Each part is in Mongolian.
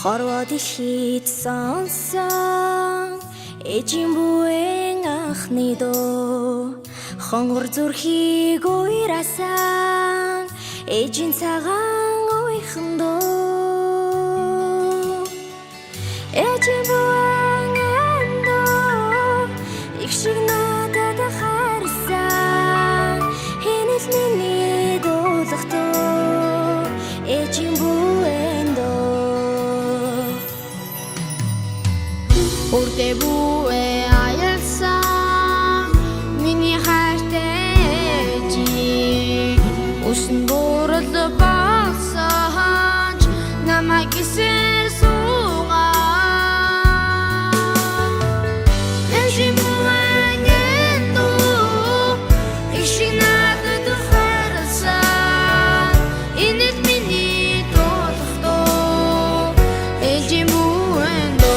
хорвоо дэлхийд сонсон ээжийн буян анхны дуу хонгор зүрхийг уйрасан ээжийн цагаан уйхан дуу ээжийн буян дуу их шиг надад харсан хинэл миний дуулах дуу ээжийн буян дуу Urte bue ayalsan миний хайртай чи усан бурал болсон намайг гисэр суугаа ээжийн буян дуу их шиг надад харсан хинэл миний дуулах дуу ээжийн буян дуу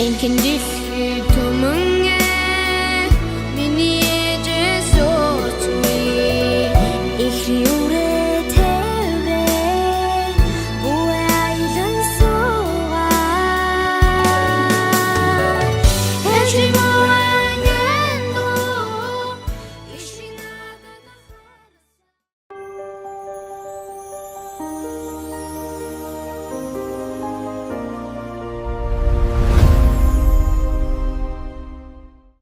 Энхэн дэлхий түмэн